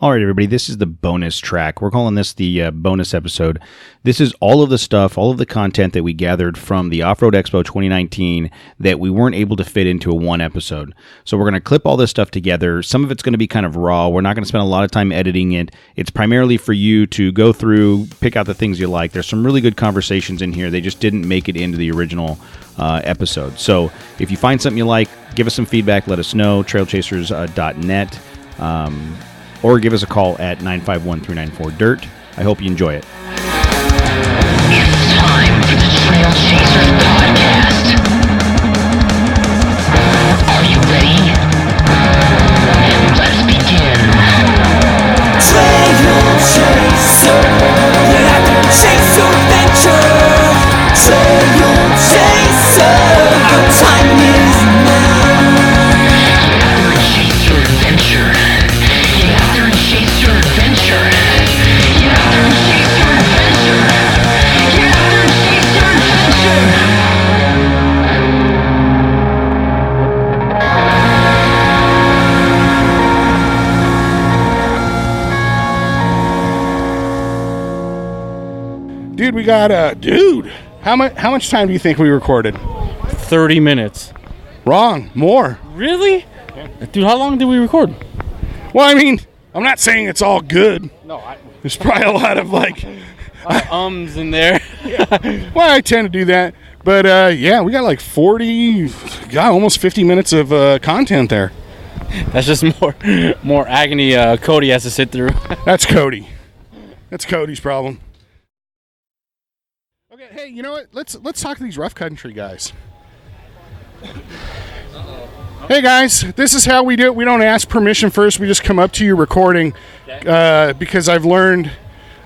All right, everybody, this is the bonus track. We're calling this the bonus episode. This is all of the stuff, all of the content that we gathered from the Offroad Expo 2019 that we weren't able to fit into a one episode. So we're going to clip all this stuff together. Some of it's going to be kind of raw. We're not going to spend a lot of time editing it. It's primarily for you to go through, pick out the things you like. There's some really good conversations in here. They just didn't make it into the original episode. So if you find something you like, give us some feedback. Let us know. trailchasers.net. Or give us a call at 951-394-DIRT. I hope you enjoy it. It's time for the Trail Chasers Podcast. Are you ready? Let's begin. Trail Chaser, get out there and chase your adventure. Trail Chaser, our time is now. Get out there and chase your adventure. Get out there and chase your adventure. Get out there and chase your adventure. Get out there and chase your adventure. Dude, we got dude. How much time do you think we recorded? 30 minutes. Wrong. More. Really? Yeah. Dude, how long did we record? Well, I mean, I'm not saying it's all good. No, There's probably a lot of like ums in there. well, I tend to do that. But yeah, we got like 40, almost 50 minutes of content there. That's just more agony Cody has to sit through. That's Cody. That's Cody's problem. Okay, hey, you know what? Let's talk to these rough country guys. Hey guys, this is how we do it. We don't ask permission first. We just come up to you recording because I've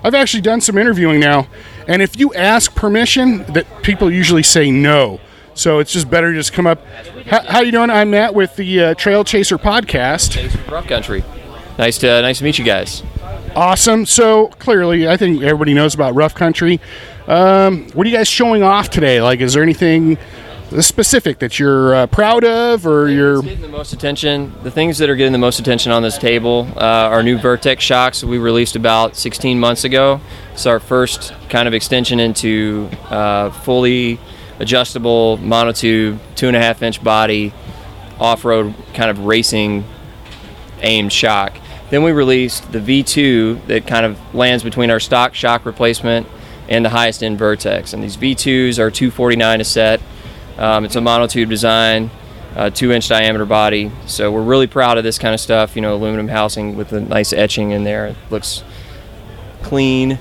actually done some interviewing now, and if you ask permission, that people usually say no. So it's just better to just come up. How you doing? I'm Matt with the Trail Chaser Podcast. Rough Country. Nice to meet you guys. Awesome. So clearly, I think everybody knows about rough country. What are you guys showing off today? Like, is there anything specific that you're proud of, or you're getting the most attention? The things that are getting the most attention on this table are new Vertex shocks we released about 16 months ago. It's our first kind of extension into fully adjustable monotube, 2.5-inch body, off-road kind of racing aimed shock. Then we released the V2 that kind of lands between our stock shock replacement and the highest end Vertex. And these V2s are $249 a set. It's a monotube design, 2-inch diameter body. So we're really proud of this kind of stuff. You know, aluminum housing with a nice etching in there. It looks clean.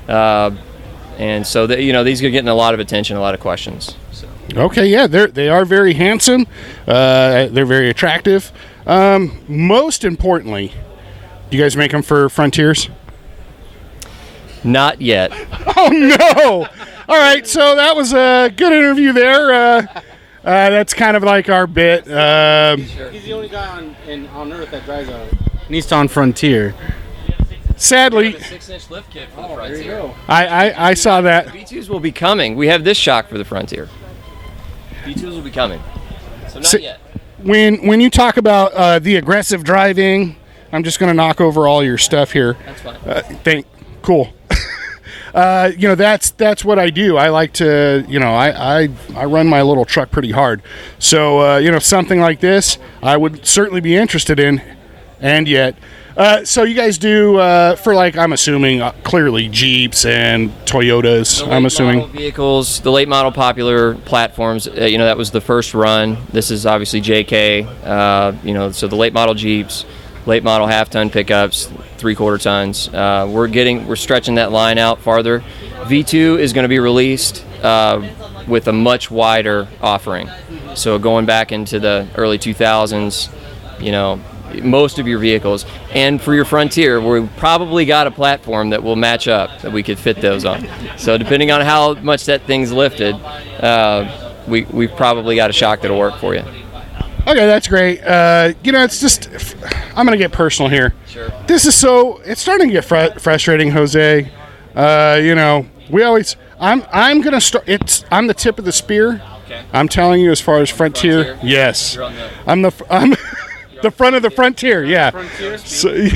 And so these are getting a lot of attention, a lot of questions. So. Okay, yeah, they are very handsome. They're very attractive. Most importantly, do you guys make them for Frontiers? Not yet. Oh no! All right, so that was a good interview there. That's kind of like our bit. He's the only guy on Earth that drives a Nissan Frontier. Sadly, 6-inch lift kit for the There Frontier. you go. I saw that. V2s will be coming. We have this shock for the Frontier. V2s will be coming. So not yet. When you talk about the aggressive driving, I'm just going to knock over all your stuff here. That's fine. Cool. That's what I do. I like to, I run my little truck pretty hard. So, something like this, I would certainly be interested in. And yet, so you guys do for, like, I'm assuming clearly Jeeps and Toyotas. I'm assuming vehicles, the late model popular platforms. That was the first run. This is obviously JK. So the late model Jeeps, late model half-ton pickups, 3/4 tons. We're stretching that line out farther. V2 is going to be released with a much wider offering. So going back into the early 2000s, most of your vehicles. And for your Frontier, we probably got a platform that will match up, that we could fit those on. So depending on how much that thing's lifted, we've probably got a shock that'll work for you. Okay, that's great. It's just, I'm going to get personal here. Sure. It's starting to get frustrating, Jose. I'm going to start, I'm the tip of the spear. Okay. I'm telling you, as far as Frontier. Yes. You're on I'm the front of the Frontier, yeah. Frontier So,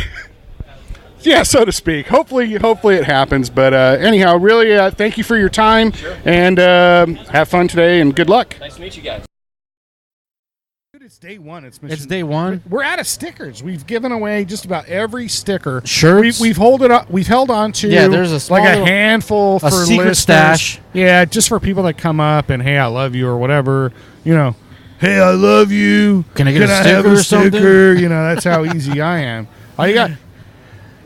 Yeah, so to speak. Hopefully it happens. But anyhow, really, thank you for your time, and have fun today, and good luck. Nice to meet you guys. Dude, it's day one. It's day one. We're out of stickers. We've given away just about every sticker. Shirts. We've held on to. Yeah, there's a small like a little- handful for secret listeners. stash. Yeah, just for people that come up and hey, I love you or whatever. You know, hey, I love you. Can I get a have sticker or something? sticker? You know, that's how easy I am. All you got.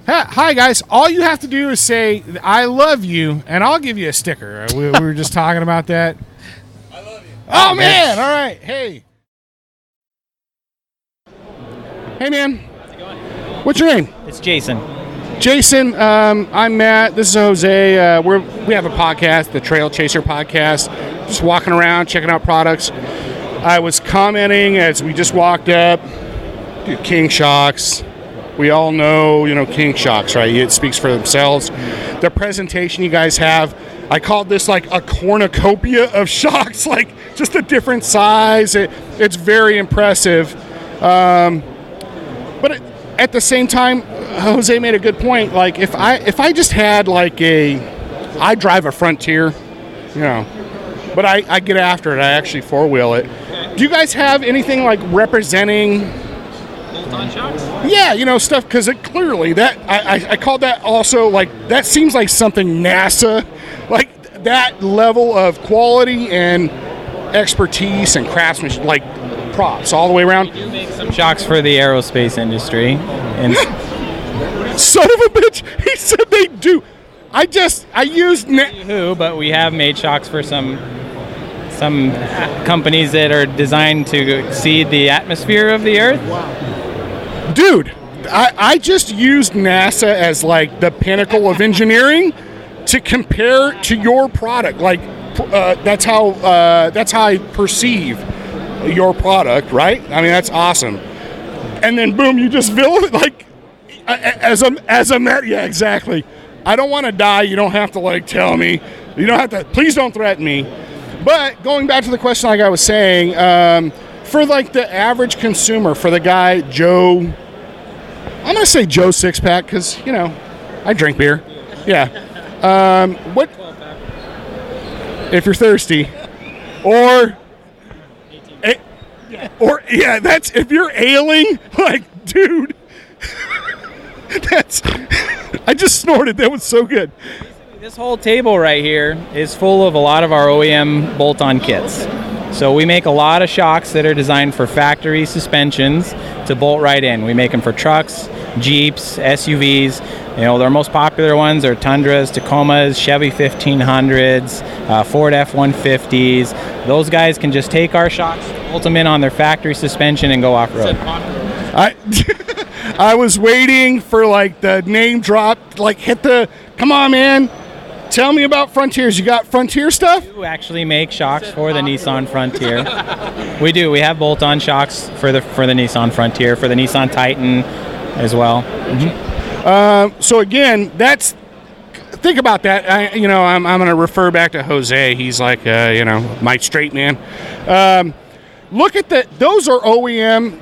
Hi guys! All you have to do is say "I love you," and I'll give you a sticker. We were just talking about that. I love you. Oh man! All right. Hey. Hey man. How's it going? What's your name? It's Jason. Jason. I'm Matt. This is Jose. We have a podcast, the Trail Chaser Podcast. Just walking around, checking out products. I was commenting as we just walked up. Dude, King Shocks. We all know, King Shocks, right? It speaks for themselves. The presentation you guys have, I called this like a cornucopia of shocks, like just a different size. It's very impressive. But at the same time, Jose made a good point. Like if I just had like I drive a Frontier, but I get after it. I actually four-wheel it. Do you guys have anything like representing Bolt-on shocks? Yeah, stuff, because it clearly that I called that also like that seems like something NASA, like that level of quality and expertise and craftsmanship, like props all the way around. We do make some shocks for the aerospace industry. And Son of a bitch, he said they do. I used but we have made shocks for some companies that are designed to exceed the atmosphere of the Earth. Dude, I just used NASA as like the pinnacle of engineering to compare to your product. Like that's how I perceive your product, right? I mean, that's awesome. And then boom, you just feel it like as a met. Yeah, exactly. I don't want to die. You don't have to like tell me. You don't have to. Please don't threaten me. But going back to the question, like I was saying, for like the average consumer, for the guy Joe, I'm gonna say Joe Sixpack because I drink beer. Yeah. What if you're thirsty, or that's if you're ailing. Like, dude, that's. I just snorted. That was so good. This whole table right here is full of a lot of our OEM bolt-on kits. So we make a lot of shocks that are designed for factory suspensions to bolt right in. We make them for trucks, Jeeps, SUVs. Their most popular ones are Tundras, Tacomas, Chevy 1500s, Ford F-150s. Those guys can just take our shocks, bolt them in on their factory suspension, and go off-road. I was waiting for like the name drop, like hit the, come on, man. Tell me about Frontiers. You got Frontier stuff? We do actually make shocks for the Nissan Frontier. We do. We have bolt-on shocks for the Nissan Frontier, for the Nissan Titan as well. Mm-hmm. So again, think about that. I'm going to refer back to Jose. He's like, my straight man. Look at that. Those are OEM,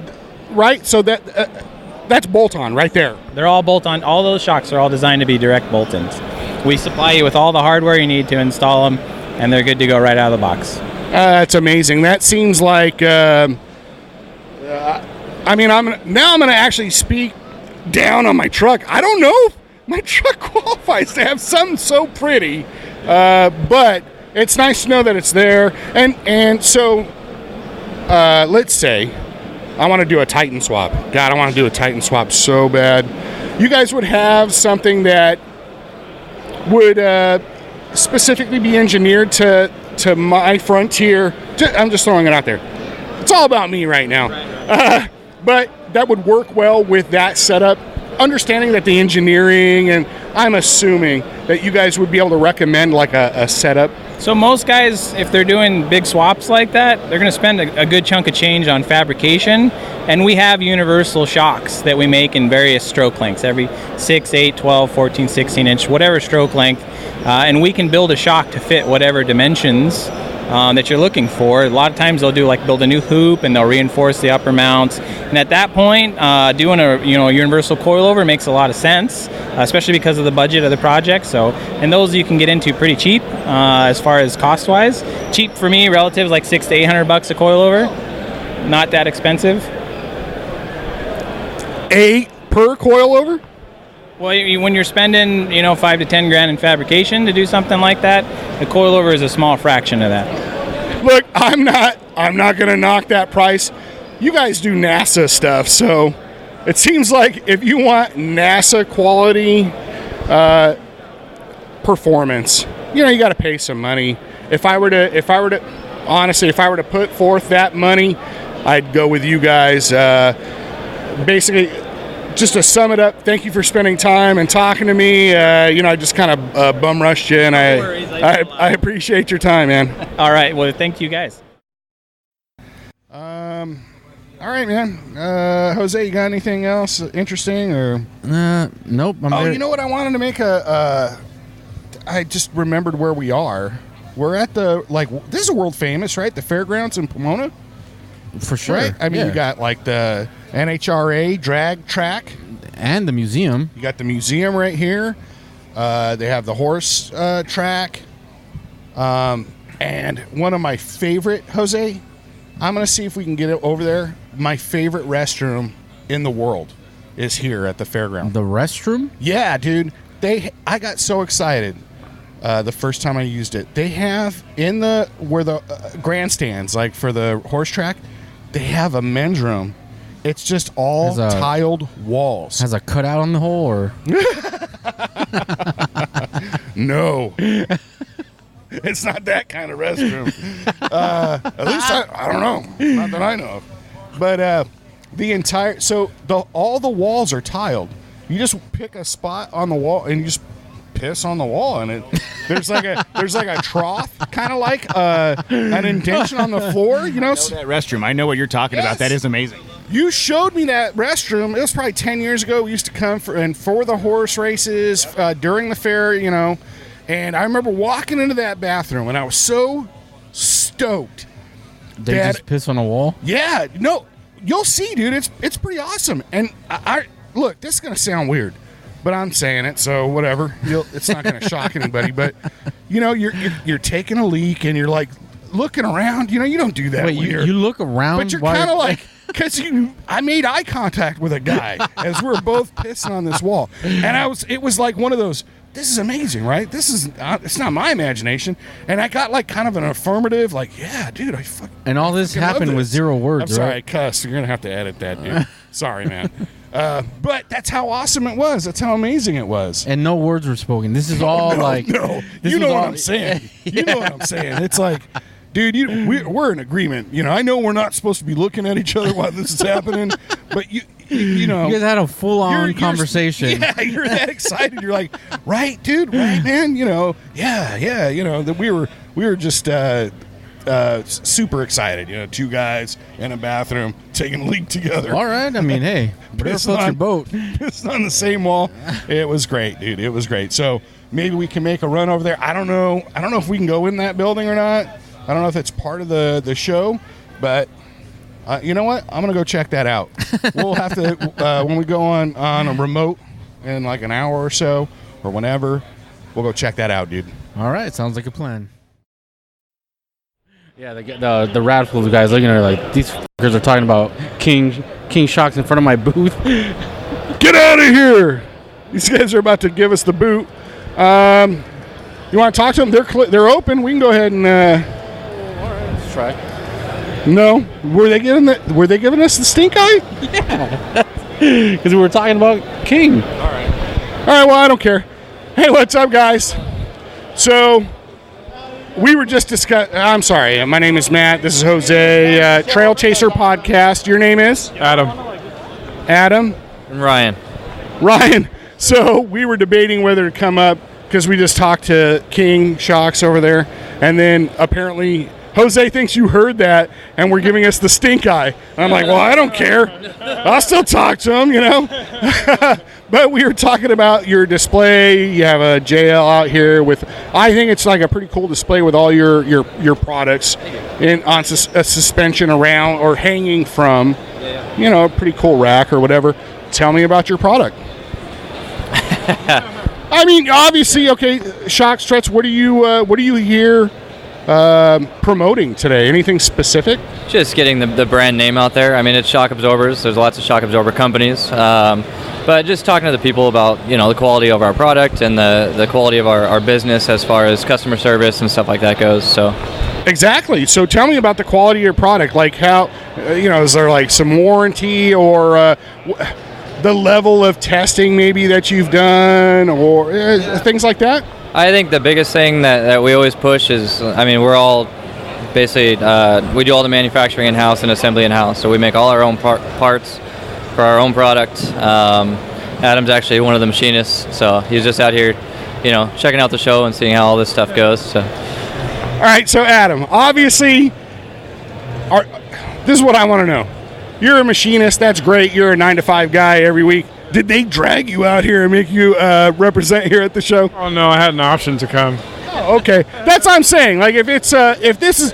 right? So that's bolt-on right there. They're all bolt-on. All those shocks are all designed to be direct bolt-ins. We supply you with all the hardware you need to install them, and they're good to go right out of the box. That's amazing. That seems like, I'm going to actually speak down on my truck. I don't know if my truck qualifies to have something so pretty, but it's nice to know that it's there. And so, let's say I want to do a Titan swap. God, I want to do a Titan swap so bad. You guys would have something that would specifically be engineered to my Frontier. I'm just throwing it out there. It's all about me right now. But that would work well with that setup. Understanding that the engineering, and I'm assuming that you guys would be able to recommend like a setup. So most guys, if they're doing big swaps like that, they're going to spend a good chunk of change on fabrication. And we have universal shocks that we make in various stroke lengths, every 6, 8, 12, 14, 16 inch, whatever stroke length. And we can build a shock to fit whatever dimensions that you're looking for. A lot of times they'll build a new hoop and they'll reinforce the upper mounts. And at that point, doing a universal coilover makes a lot of sense, especially because of the budget of the project. So, and those you can get into pretty cheap as far as cost-wise. Cheap for me, relative, like $600 to $800 a coilover. Not that expensive. Per coilover? Well, when you're spending, $5 to $10,000 in fabrication to do something like that, the coilover is a small fraction of that. Look, I'm not going to knock that price. You guys do NASA stuff, so it seems like if you want NASA quality performance, you got to pay some money. If I were to put forth that money, I'd go with you guys. Basically, just to sum it up, thank you for spending time and talking to me. I just kind of bum rushed you, and I appreciate your time, man. All right, well, thank you guys. All right, man. Jose, you got anything else interesting or? Nope. You know what? I wanted to make I just remembered where we are. We're at this is world famous, right? The fairgrounds in Pomona. For sure. Right? I mean, yeah. You got the NHRA drag track. And the museum. You got the museum right here. They have the horse track. And one of my favorite, Jose, I'm going to see if we can get it over there. My favorite restroom in the world is here at the fairground. The restroom? Yeah, dude. I got so excited the first time I used it. They have where the grandstands, like for the horse track, they have a men's room. It's just all tiled walls. Has a cutout on the hole, or? No. It's not that kind of restroom. At least I don't know. Not that I know of. But all the walls are tiled. You just pick a spot on the wall and you just piss on the wall, and there's like a trough, kind of like an indentation on the floor. I know that restroom. I know what you're talking about. That is amazing. You showed me that restroom. It was probably 10 years ago. We used to come for the horse races during the fair, And I remember walking into that bathroom, and I was so stoked. They just piss on a wall? Yeah, no, you'll see, dude. It's pretty awesome. And I look, this is gonna sound weird, but I'm saying it, so whatever. It's not gonna shock anybody. But you're taking a leak, and you're like looking around. You don't do that. Wait, weird. You look around, but you're kind of like. Because I made eye contact with a guy as we were both pissing on this wall, and it was like one of those. This is amazing, right? It's not my imagination, and I got like kind of an affirmative, like, yeah, dude, and all this happened with 0 words. I'm sorry, right? I cussed. You're gonna have to edit that, dude. Sorry, man. But that's how awesome it was. That's how amazing it was. And no words were spoken. This is all no. You know what I'm saying. You know what I'm saying. It's like. Dude, we're in agreement. I know we're not supposed to be looking at each other while this is happening, but you guys had a full-on conversation. Yeah, you're that excited. You're like, right, dude, right, man. That we were just super excited. 2 guys in a bathroom taking a leak together. All right, I mean, hey, whatever floats your boat. Pissing on the same wall. It was great, dude. It was great. So maybe we can make a run over there. I don't know if we can go in that building or not. I don't know if it's part of the show, but you know what? I'm going to go check that out. We'll have to, when we go on a remote in like an hour or so, or whenever, we'll go check that out, dude. All right, sounds like a plan. Yeah, the Radflo guys looking at her like, these fuckers are talking about King Shocks in front of my booth. Get out of here! These guys are about to give us the boot. You want to talk to them? They're open. We can go ahead and... Let's try. No, were they giving us the stink eye? Yeah, because we were talking about King. All right. Well, I don't care. Hey, what's up, guys? So we were just discussing. I'm sorry. My name is Matt. This is Jose. Trail Chaser Podcast. Your name is Adam. And Ryan. So we were debating whether to come up because we just talked to King Shocks over there, and then apparently Jose thinks you heard that and we're giving us the stink eye. And I'm like, well, I don't care. I'll still talk to him, you know. But we were talking about your display. You have a JL out here with, I think it's like a pretty cool display with all your products on a suspension around or hanging from, you know, a pretty cool rack or whatever. Tell me about your product. I mean, obviously, okay, shock struts. What do you hear promoting today? Anything specific? Just getting the brand name out there. I mean, it's shock absorbers. There's lots of shock absorber companies. But just talking to the people about, you know, the quality of our product and the quality of our business as far as customer service and stuff like that goes. So. Exactly. So tell me about the quality of your product. Like how, you know, is there like some warranty or the level of testing maybe that you've done or things like that? I think the biggest thing that we always push is, I mean, we're all basically, we do all the manufacturing in-house and assembly in-house. So we make all our own parts for our own product. Adam's actually one of the machinists, so he's just out here, you know, checking out the show and seeing how all this stuff goes. So. All right, so Adam, obviously, this is what I want to know. You're a machinist, that's great. You're a 9-to-5 guy every week. Did they drag you out here and make you represent here at the show? Oh no, I had an option to come. Oh, okay, that's what I'm saying. Like if this is,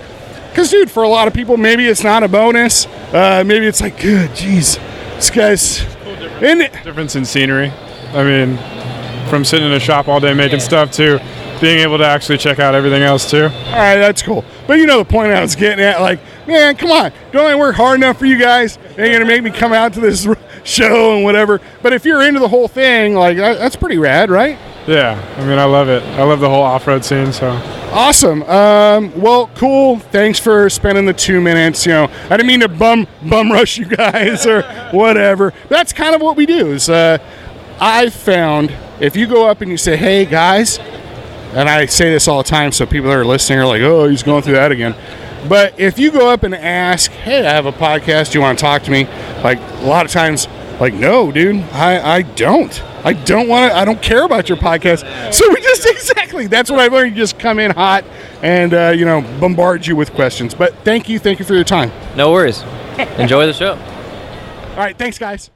because dude, for a lot of people, maybe it's not a bonus. Maybe it's like, good, geez, this guy's in it. Difference in scenery. I mean, from sitting in a shop all day making stuff to being able to actually check out everything else too. All right, that's cool. But you know the point I was getting at. Like, man, come on, don't I work hard enough for you guys? They're gonna make me come out to this show and whatever. But if you're into the whole thing, like that's pretty rad, right? Yeah, I mean, I love it. I love the whole off-road scene. So awesome. Well, cool. Thanks for spending the 2 minutes. You know, I didn't mean to bum rush you guys or whatever. That's kind of what we do. Is I found if you go up and you say, "Hey guys," and I say this all the time, so people that are listening are like, "Oh, he's going through that again." But if you go up and ask, "Hey, I have a podcast. Do you want to talk to me?" Like a lot of times, like, "No, dude, I don't. I don't want to. I don't care about your podcast." So we just exactly. That's what I learned. You just come in hot and you know, bombard you with questions. But thank you for your time. No worries. Enjoy the show. All right, thanks, guys.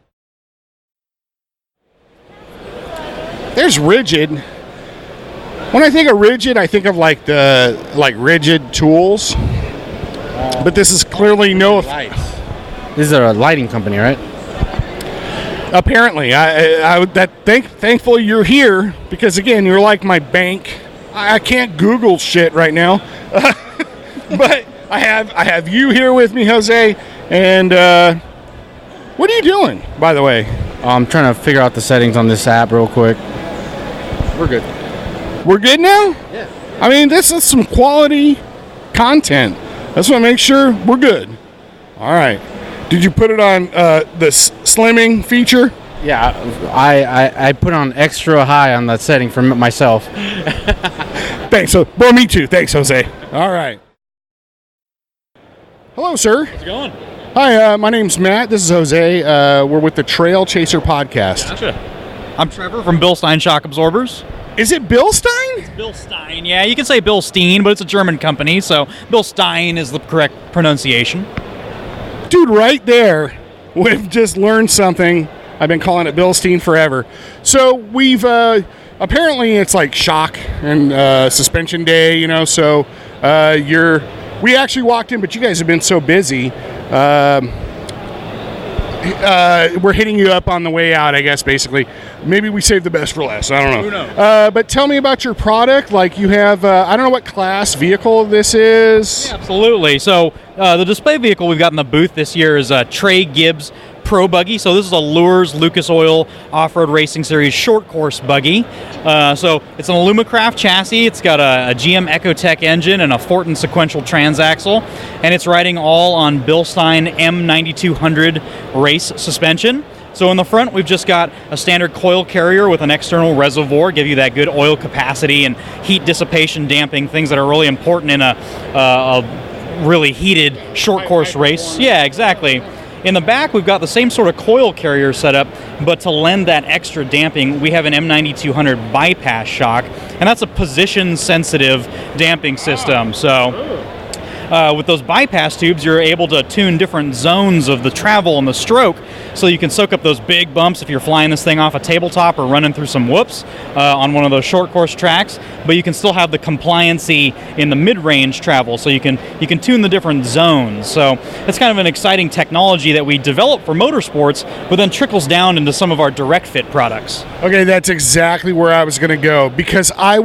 There's Rigid. When I think of Rigid, I think of like Rigid Tools. But this is clearly no. This is a lighting company, right? Apparently, thankfully you're here because again you're like my bank. I can't Google shit right now, but I have you here with me, Jose. And what are you doing, by the way? I'm trying to figure out the settings on this app real quick. We're good. We're good now? Yeah. I mean, this is some quality content. I just want to make sure we're good. All right. Did you put it on the slimming feature? Yeah, I put on extra high on that setting for myself. Thanks. Well, me too. Thanks, Jose. All right. Hello, sir. How's it going? Hi, my name's Matt. This is Jose. We're with the Trail Chaser podcast. Gotcha. I'm Trevor from Bilstein Shock Absorbers. Is it Bilstein? It's Bilstein, yeah. You can say Bilstein, but it's a German company, so Bilstein is the correct pronunciation. Dude, right there, we've just learned something. I've been calling it Bilstein forever. So we've, apparently it's like shock and suspension day, you know, so we actually walked in, but you guys have been so busy. We're hitting you up on the way out, I guess, basically. Maybe we saved the best for last. I don't know. Who knows? But tell me about your product. Like you have, I don't know what class vehicle this is. Yeah, absolutely. So the display vehicle we've got in the booth this year is a Trey Gibbs Pro Buggy. So this is a Lures Lucas Oil Off-Road Racing Series short course buggy. So it's an Alumacraft chassis. It's got a GM Ecotech engine and a Fortin sequential transaxle. And it's riding all on Bilstein M9200 race suspension. So in the front, we've just got a standard coil carrier with an external reservoir, give you that good oil capacity and heat dissipation damping, things that are really important in a really heated short course race. Yeah, exactly. In the back, we've got the same sort of coil carrier setup, but to lend that extra damping, we have an M9200 bypass shock, and that's a position-sensitive damping system. So With those bypass tubes, you're able to tune different zones of the travel and the stroke, so you can soak up those big bumps if you're flying this thing off a tabletop or running through some whoops on one of those short course tracks. But you can still have the compliancy in the mid-range travel, so you can tune the different zones. So it's kind of an exciting technology that we develop for motorsports, but then trickles down into some of our direct fit products. Okay, that's exactly where I was going to go, because I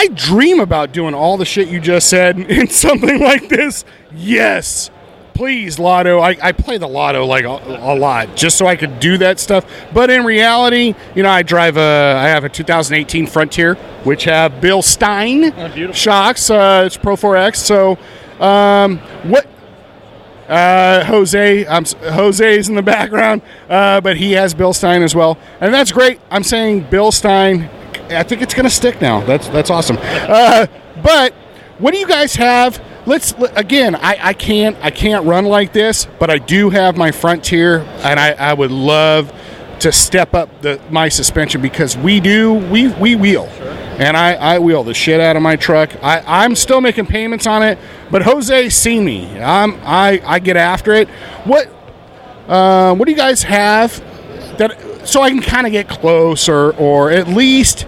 dream about doing all the shit you just said in something like this. Yes, please, Lotto. I play the Lotto like a lot just so I could do that stuff. But in reality, I have a 2018 Frontier, which have Bilstein shocks. It's Pro 4X. So Jose's in the background, but he has Bilstein as well, and that's great. I'm saying Bilstein. I think it's going to stick now. That's awesome. But what do you guys have? I can't run like this, but I do have my Frontier, and I would love to step up my suspension, because we wheel. Sure. And I wheel the shit out of my truck. I'm still making payments on it, but Jose's seen me. I get after it. What do you guys have so I can kind of get close, or at least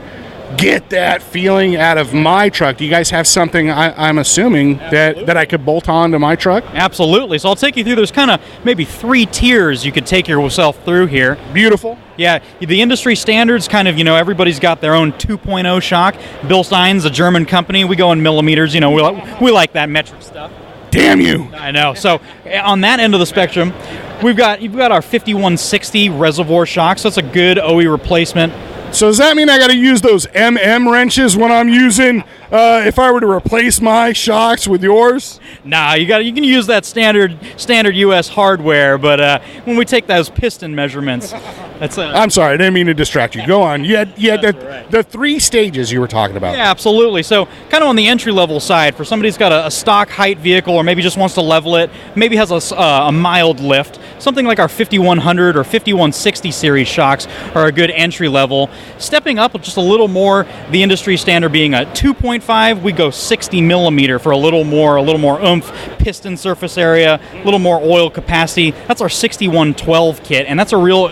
get that feeling out of my truck? Do you guys have something, I'm assuming, that I could bolt on to my truck? Absolutely. So I'll take you through. There's kind of maybe 3 tiers you could take yourself through here. Beautiful. Yeah, the industry standards kind of, everybody's got their own 2.0 shock. Bilstein's a German company. We go in millimeters. We like that metric stuff. Damn you. I know. So on that end of the spectrum, you've got our 5160 reservoir shocks. So that's a good OE replacement. So does that mean I got to use those wrenches when I'm using, if I were to replace my shocks with yours? Nah, you can use that standard U.S. hardware, but when we take those piston measurements, I'm sorry, I didn't mean to distract you. Go on. You had the 3 stages you were talking about. Yeah, absolutely. So kind of on the entry-level side, for somebody who's got a stock height vehicle, or maybe just wants to level it, maybe has a mild lift, something like our 5100 or 5160 series shocks are a good entry level. Stepping up just a little more, the industry standard being a 2.5, we go 60 millimeter for a little more oomph, piston surface area, a little more oil capacity. That's our 6112 kit, and that's a real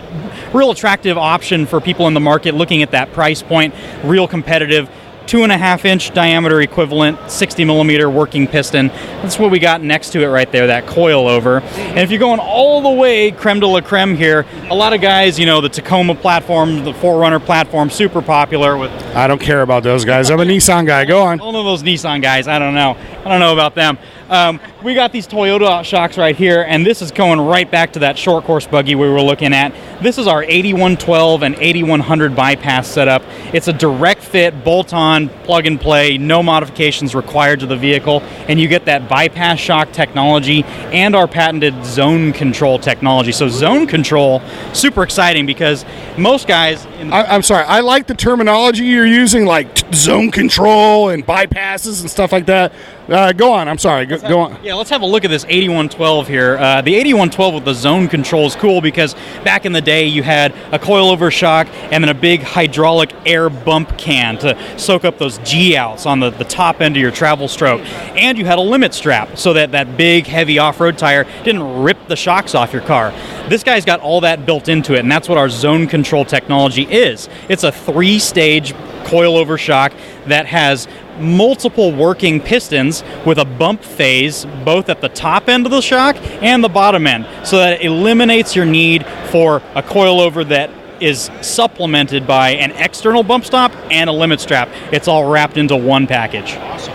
attractive option for people in the market looking at that price point, real competitive. 2.5-inch diameter equivalent, 60 millimeter working piston. That's what we got next to it right there, that coilover. And if you're going all the way creme de la creme here, a lot of guys, the Tacoma platform, the 4Runner platform, super popular with. I don't care about those guys. I'm a Nissan guy. Go on. All of those Nissan guys, I don't know about them. We got these Toyota shocks right here, and this is going right back to that short course buggy we were looking at. This is our 8112 and 8100 bypass setup. It's a direct fit, bolt-on, plug-and-play, no modifications required to the vehicle, and you get that bypass shock technology and our patented zone control technology. So zone control, super exciting, because most guys... I'm sorry, I like the terminology you're using, like zone control and bypasses and stuff like that. Go on, I'm sorry, go on. Yeah, let's have a look at this 8112 here. The 8112 with the zone control is cool, because back in the day you had a coilover shock and then a big hydraulic air bump can to soak up those G-outs on the top end of your travel stroke. And you had a limit strap so that big heavy off-road tire didn't rip the shocks off your car. This guy's got all that built into it, and that's what our zone control technology is. It's a 3-stage coilover shock that has multiple working pistons with a bump phase both at the top end of the shock and the bottom end, so that it eliminates your need for a coilover that is supplemented by an external bump stop and a limit strap. It's all wrapped into one package. Awesome.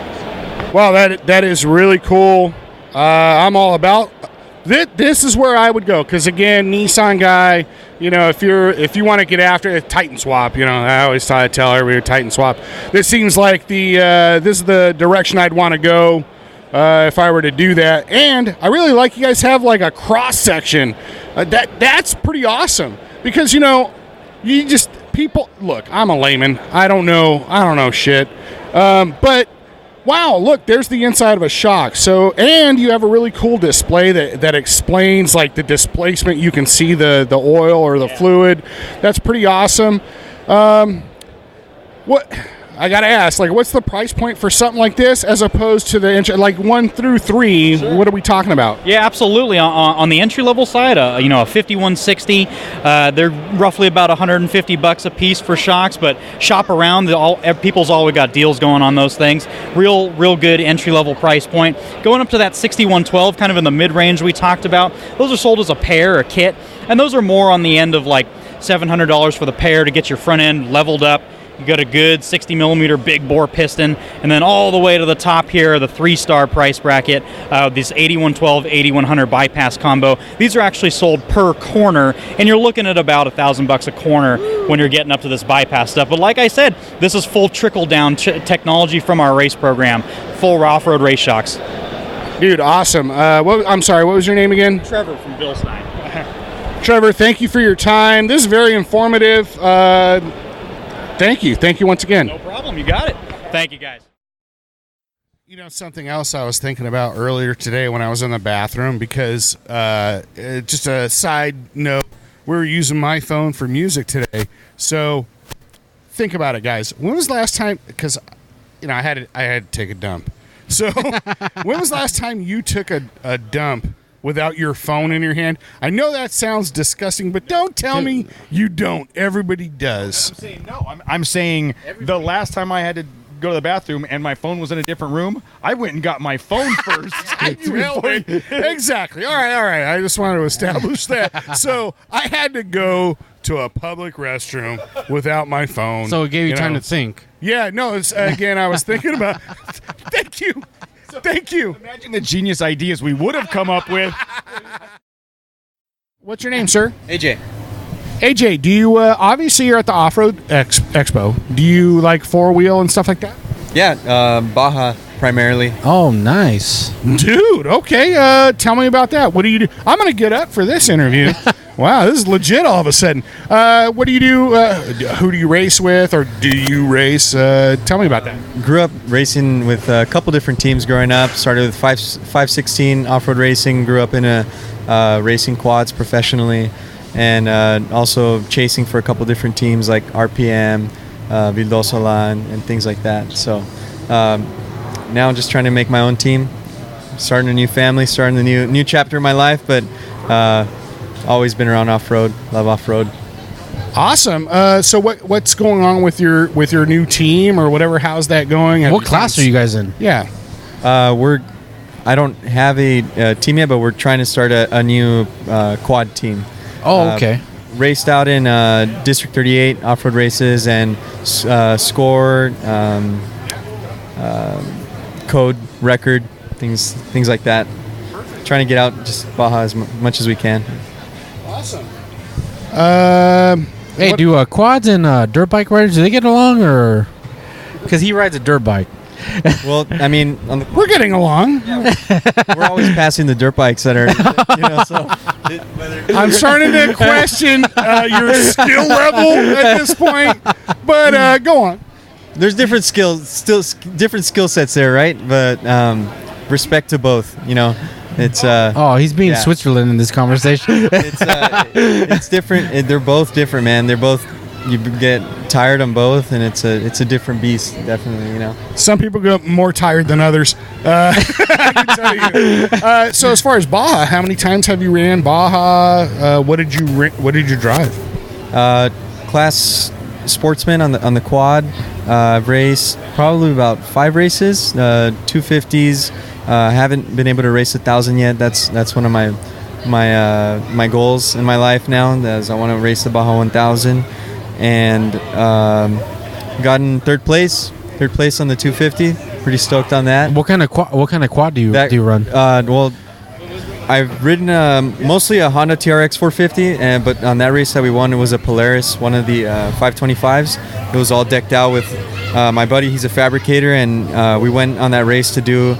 Wow, that is really cool. I'm all about this. Is where I would go, because again, Nissan guy, if you want to get after it, Titan swap. I always try to tell everybody Titan swap. This seems like this is the direction I'd want to go if I were to do that. And I really like you guys have like a cross section. That's pretty awesome, because you just people look. I'm a layman. I don't know shit. But wow, look, there's the inside of a shock. So, and you have a really cool display that explains like the displacement. You can see the oil or the fluid. That's pretty awesome. What I gotta ask, like, what's the price point for something like this as opposed to the like 1 through 3? Sure. What are we talking about? Yeah, absolutely. On the entry level side, you know, a 5160, they're roughly about $150 a piece for shocks. But shop around, people's always got deals going on those things. Real good entry level price point. Going up to that 6112, kind of in the mid range we talked about. Those are sold as a pair, a kit, and those are more on the end of like $700 for the pair to get your front end leveled up. You got a good 60 millimeter big bore piston, and then all the way to the top here, the 3-star price bracket, this 8112, 8100 bypass combo. These are actually sold per corner, and you're looking at about $1,000 a corner when you're getting up to this bypass stuff. But like I said, this is full trickle down technology from our race program, full off-road race shocks. Dude, awesome. I'm sorry, what was your name again? Trevor from Bilstein. Trevor, thank you for your time. This is very informative. Thank you. Thank you once again. No problem. You got it. Thank you, guys. You know, something else I was thinking about earlier today when I was in the bathroom, because just a side note, we were using my phone for music today. So think about it, guys. When was the last time, because, you know, I had to take a dump. So when was the last time you took a dump without your phone in your hand? I know that sounds disgusting, but don't tell me you don't. Everybody does. I'm saying no. I'm saying the last time I had to go to the bathroom and my phone was in a different room, I went and got my phone first. Exactly. All right. I just wanted to establish that. So I had to go to a public restroom without my phone. So it gave you time to think. Yeah, no, again, I was thinking about Thank you. Thank you. Imagine the genius ideas we would have come up with. What's your name, sir? AJ. AJ, do you, obviously you're at the Offroad Expo. Do you like four-wheel and stuff like that? Yeah, Baja primarily. Oh, nice. Dude, okay. Tell me about that. What do you do? I'm going to get up for this interview. Wow, this is legit all of a sudden. What do you do? Who do you race with, or do you race? Tell me about that. Grew up racing with a couple different teams growing up. Started with 516 off-road racing. Grew up in racing quads professionally, and also chasing for a couple different teams like RPM, Vildosolan, and things like that. So now I'm just trying to make my own team, starting a new family, starting a new chapter in my life, but always been around off-road, love off-road. Awesome. So what's going on with your new team or whatever? How's that going? What class are you guys in? Yeah. I don't have a team yet, but we're trying to start a new quad team. Oh, okay. Raced out in District 38 off-road races and score, code, record, things like that. Trying to get out just Baja as much as we can. Awesome. Hey, do quads and dirt bike riders, do they get along, or because he rides a dirt bike? Well, I mean, we're getting along. Yeah, we're always passing the dirt bikes that are, so. I'm starting to question your skill level at this point, but go on. There's different different skill sets there, right? But respect to both, It's he's being Switzerland in this conversation. It's different. They're both different, man. They're both. You get tired on both, and it's a different beast, definitely. Some people get more tired than others. I can tell you. So as far as Baja, how many times have you ran Baja? What did you drive? Class sportsman on the quad. I've raced probably about 5 races, 250s. Haven't been able to race 1,000 yet. That's one of my goals in my life now. As I want to race the Baja 1000, and gotten third place on the 250. Pretty stoked on that. What kind of quad do you run? Well, I've ridden mostly a Honda TRX 450, but on that race that we won, it was a Polaris, one of the 525s. It was all decked out with my buddy. He's a fabricator, and we went on that race to do.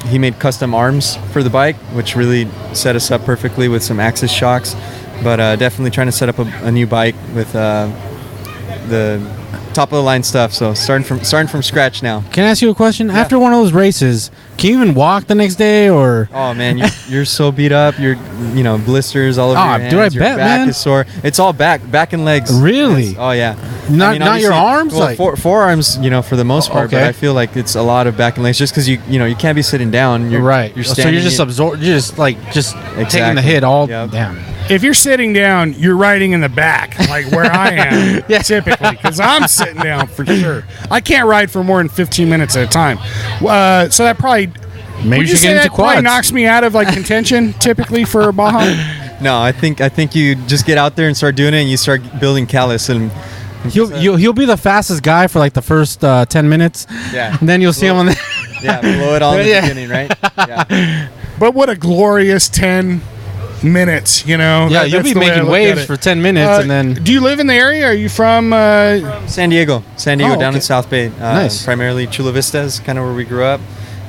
He made custom arms for the bike, which really set us up perfectly with some Axis shocks. But definitely trying to set up a new bike with the top of the line stuff. So starting from scratch now. Can I ask you a question? Yeah. After one of those races, can you even walk the next day, or? Oh man, you're so beat up. You're blisters all over your hands. Do I your bet, back man? Is sore. It's all back and legs. Really? Oh yeah. Not your obviously- arms? Well, Like- forearms, for the most part. But Okay. I feel like it's a lot of back and legs, just because you can't be sitting down. You're, right. You're So standing. you're just taking the Exactly. hit all Yep. down. If you're sitting down, you're riding in the back, like where I am, typically, because I'm sitting down for sure. I can't ride for more than 15 minutes at a time. So that probably Maybe would you should say get into that probably quads. knocks me out of like contention typically for Baja. No, I think you just get out there and start doing it, and you start building callus, and He'll be the fastest guy for like the first 10 minutes. Yeah. And then you'll see him on the. blow it all in the Yeah. beginning, right? Yeah. But what a glorious 10 minutes, Yeah, That- you'll that's be the way I making look waves at it. for 10 minutes and then. Do you live in the area? Are you from? San Diego, Oh, down okay. in South Bay. Nice. Primarily Chula Vista is kind of where we grew up.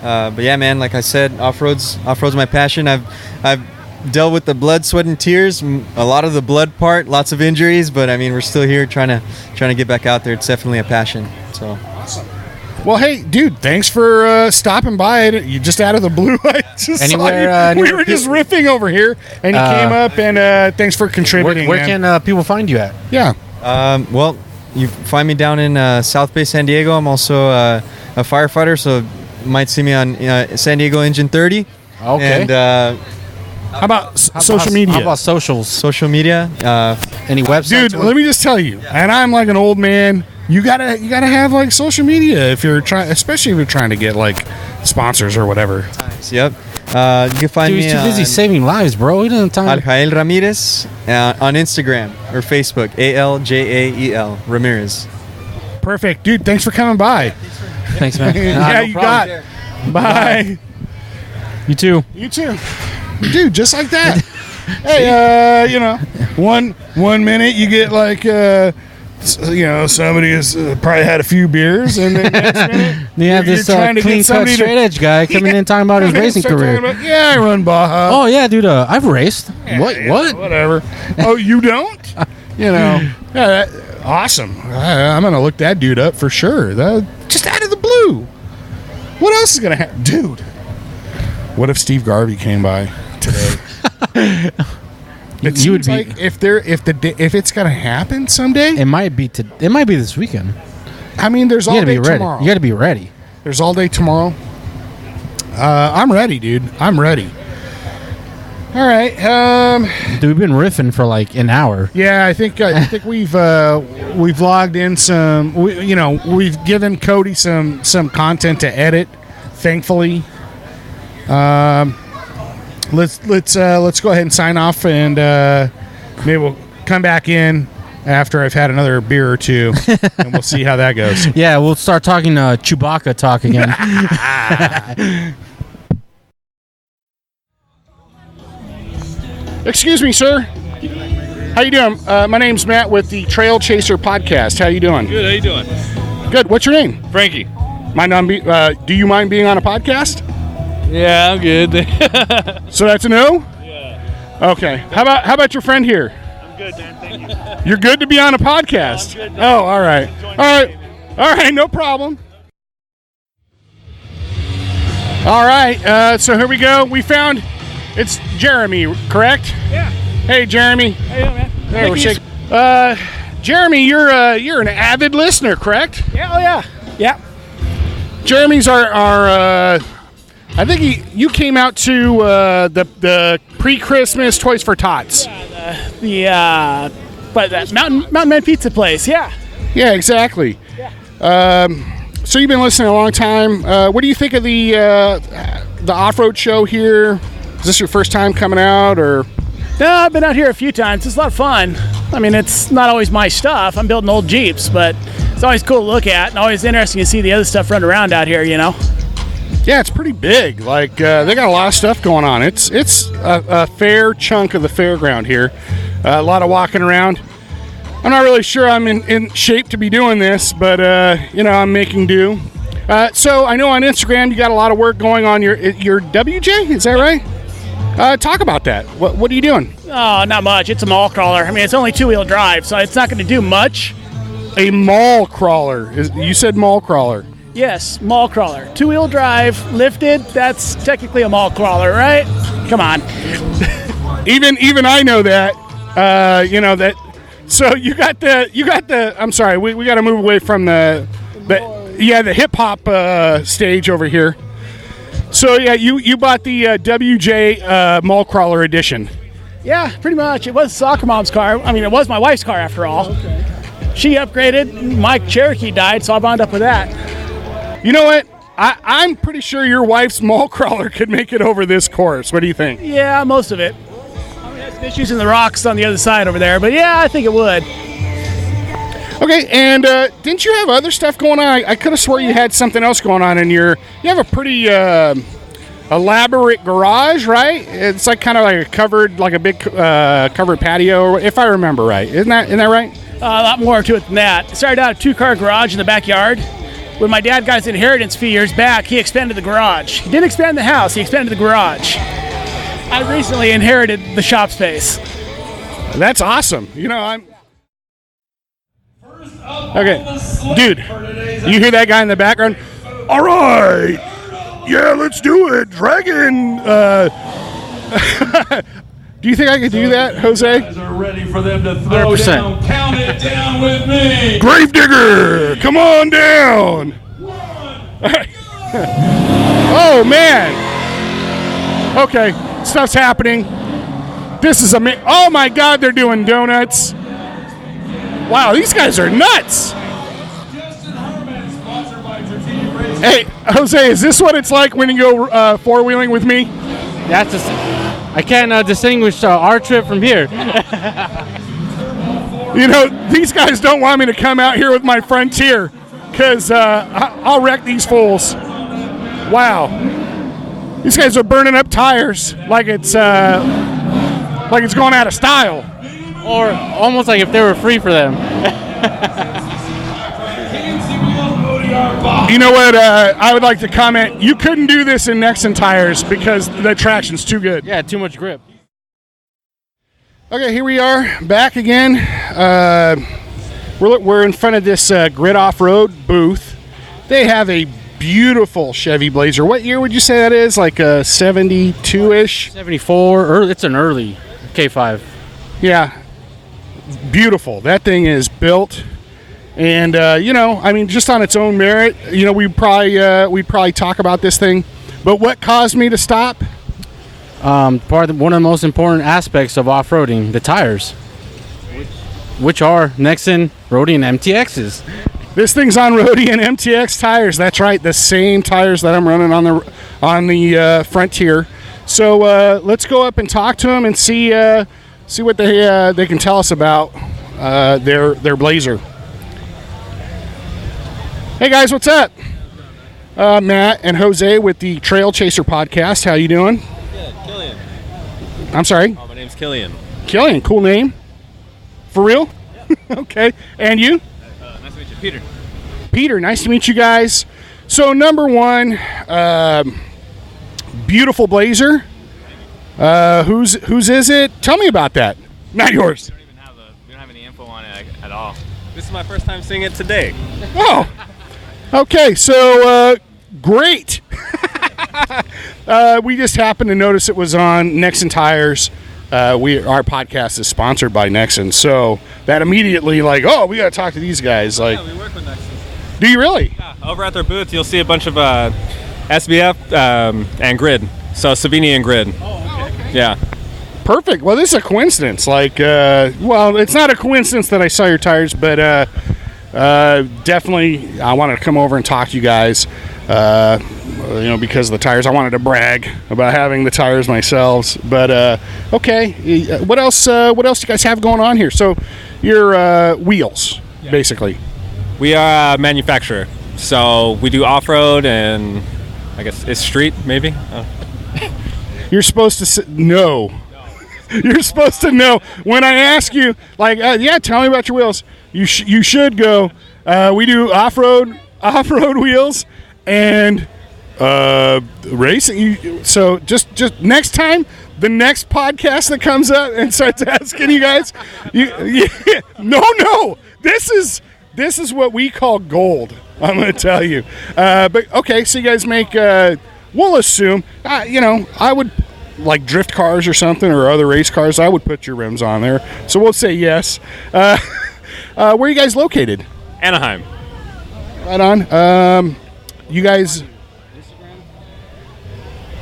But yeah, man, like I said, off-road's my passion. I've dealt with the blood, sweat, and tears. A lot of the blood part, lots of injuries, but I mean, we're still here trying to get back out there. It's definitely a passion. So. Well, hey, dude, thanks for stopping by. You just out of the blue. I just Anywhere, we were just riffing over here, and you came up, and thanks for contributing. Where man. can people find you at? Yeah. Well, you find me down in South Bay, San Diego. I'm also a firefighter, so you might see me on San Diego Engine 30. Okay. And how about social media? How about socials? Social media. Any websites? Dude, let me just tell you, and I'm like an old man. You gotta have like social media if you're trying, especially if you're trying to get like sponsors or whatever. Yep. You can find Dude, me he's too busy on saving lives, bro. He doesn't have time. Aljael Ramirez on Instagram or Facebook. ALJAEL Ramirez. Perfect, dude. Thanks for coming by. Thanks, man. Yeah, No you problem. got. Bye. You too. You too, dude. Just like that. Hey, one minute you get like, somebody has probably had a few beers, and then next minute You have this clean cut straight edge guy coming in talking about his racing career. Yeah, I run Baja. Oh yeah, dude. I've raced. What? Whatever. Oh, you don't? Awesome. I'm gonna look that dude up for sure. Just out of the blue. What else is gonna happen, dude? What if Steve Garvey came by today? You would be. Like if it's gonna happen someday. It might be this weekend. I mean, there's all You gotta day be ready. tomorrow. You gotta be ready. There's all day tomorrow. I'm ready, dude. I'm ready. All right. Dude, we've been riffing for like an hour. Yeah, I think we've logged in some. We've given Cody some content to edit. Thankfully, let's go ahead and sign off, and maybe we'll come back in after I've had another beer or two, and we'll see how that goes. Yeah, we'll start talking Chewbacca talk again. Excuse me, sir. How you doing? My name's Matt with the Trail Chaser podcast. How you doing? Good. How you doing? Good. What's your name? Frankie. Do you mind being on a podcast? Yeah, I'm good. So that's a no? Yeah. Okay. How about your friend here? I'm good, man. Thank you. You're good to be on a podcast. I'm good. Oh, all right. All right, no problem. All right, so here we go. We found it's Jeremy, correct? Yeah. Hey, Jeremy. How you doing, man? Hey, we're shaking. Jeremy, you're an avid listener, correct? Yeah. Oh, yeah. Yeah. Jeremy's our I think you came out to the pre-Christmas Toys for Tots. Yeah. The Mountain Man Pizza place. Yeah. Yeah, exactly. Yeah. So you've been listening a long time. What do you think of the off-road show here? Is this your first time coming out, or? No, I've been out here a few times. It's a lot of fun. I mean, it's not always my stuff. I'm building old Jeeps, but it's always cool to look at and always interesting to see the other stuff run around out here, Yeah, it's pretty big. Like they got a lot of stuff going on. It's a fair chunk of the fairground here. A lot of walking around. I'm not really sure I'm in shape to be doing this, but I'm making do. So I know on Instagram you got a lot of work going on. Your WJ, is that right? Talk about that. What are you doing? Oh, not much. It's a mall crawler. I mean, it's only two-wheel drive, so it's not going to do much. A mall crawler. You said mall crawler. Yes, mall crawler. Two-wheel drive, lifted, that's technically a mall crawler, right? Come on. Even I know that. So you got the. I'm sorry, we got to move away from the hip hop stage over here. So yeah, you bought the WJ Mall Crawler edition. Yeah, pretty much. It was soccer mom's car. I mean, it was my wife's car after all. Okay. She upgraded. My Cherokee died, so I wound up with that. You know what? I'm pretty sure your wife's Mall Crawler could make it over this course. What do you think? Yeah, most of it. I mean, some issues in the rocks on the other side over there, but yeah, I think it would. Okay, and didn't you have other stuff going on? I could have swore you had something else going on in you have a pretty elaborate garage, right? It's like kind of like a big covered patio, if I remember right. Isn't that right? A lot more to it than that. It started out a 2-car garage in the backyard. When my dad got his inheritance a few years back, he expanded the garage. He didn't expand the house, he expanded the garage. I recently inherited the shop space. That's awesome. Okay, dude, you hear that guy in the background? All right, yeah, let's do it, Dragon. Do you think I could do that, Jose? Are ready for them to throw 100%. down. Count it down with me. Gravedigger, come on down. Oh man. Okay, stuff's happening. This is amazing. Oh my God, they're doing donuts. Wow, these guys are nuts. Hey, Jose, is this what it's like when you go four-wheeling with me? That's I can't distinguish our trip from here. These guys don't want me to come out here with my Frontier because I'll wreck these fools. Wow. These guys are burning up tires like it's going out of style. Or almost like if they were free for them. You know what? I would like to comment. You couldn't do this in Nexen tires because the traction's too good. Yeah, too much grip. Okay, here we are back again. We're in front of this Grid Offroad booth. They have a beautiful Chevy Blazer. What year would you say that is? Like a 72-ish? 74. It's an early K5. Yeah. Beautiful. That thing is built. And, just on its own merit, we'd probably talk about this thing. But what caused me to stop? One of the most important aspects of off-roading, the tires. Which are Nexen, Rodian MTXs. This thing's on Rodian MTX tires. That's right, the same tires that I'm running on the Frontier. So let's go up and talk to them and see what they can tell us about their Blazer. Hey guys, what's up? Matt and Jose with the Trail Chaser podcast. How you doing? Good, Killian. I'm sorry? My name's Killian. Killian, cool name. For real? Yeah. Okay. And you? Nice to meet you, Peter. Peter, nice to meet you guys. So number one, beautiful Blazer. Whose is it? Tell me about that. Not yours. We don't have any info on it at all. This is my first time seeing it today. Oh. Okay, so great. We just happened to notice it was on Nexen Tires. Our podcast is sponsored by Nexen, so that immediately we got to talk to these guys. Yeah, we work with Nexen. Do you really? Yeah, over at their booth, you'll see a bunch of SBF and Grid. So Savini and Grid. Oh, okay. Yeah. Perfect. Well, this is a coincidence. It's not a coincidence that I saw your tires, but definitely I wanted to come over and talk to you guys. Because of the tires, I wanted to brag about having the tires myself. But okay, what else? What else do you guys have going on here? So, your wheels, basically. We are a manufacturer, so we do off-road and I guess it's street, maybe. You're supposed to no. You're supposed to know when I ask you, tell me about your wheels. You should go. We do off-road wheels and racing. So just next time, the next podcast that comes up and starts asking you guys, no, this is what we call gold. I'm going to tell you. But okay, so you guys make. We'll assume. like drift cars or something, or other race cars, I would put your rims on there. So we'll say yes. Where are you guys located? Anaheim. Right on. You guys.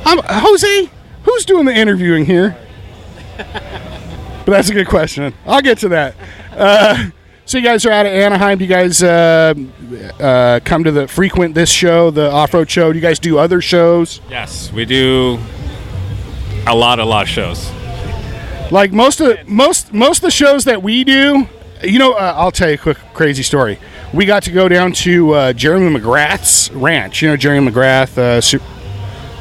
Jose, who's doing the interviewing here? But that's a good question. I'll get to that. So you guys are out of Anaheim. Do you guys come to frequent this show, the off-road show? Do you guys do other shows? Yes, we do a lot of shows. Like most of the shows that we do, I'll tell you a quick crazy story. We got to go down to Jeremy McGrath's ranch. You know Jeremy McGrath,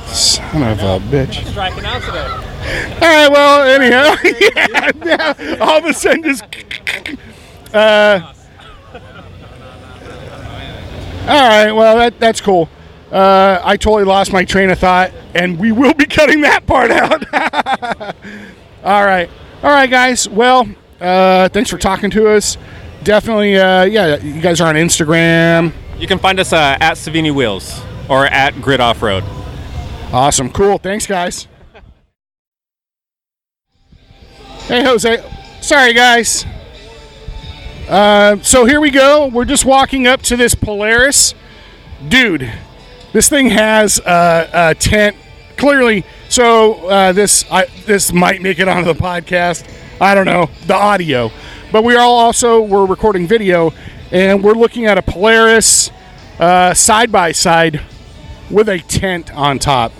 son of a bitch. Striking out today. All right, well, anyhow, yeah, all of a sudden just... all right, well, that's cool. I totally lost my train of thought, and we will be cutting that part out. All right, guys. Well, thanks for talking to us. Definitely, you guys are on Instagram. You can find us at Savini Wheels or at Grid Offroad. Awesome, cool. Thanks, guys. Hey, Jose. Sorry, guys. So here we go. We're just walking up to this Polaris. Dude, this thing has a tent. Clearly, so this might make it onto the podcast. I don't know, the audio. But we're recording video, and we're looking at a Polaris side-by-side with a tent on top.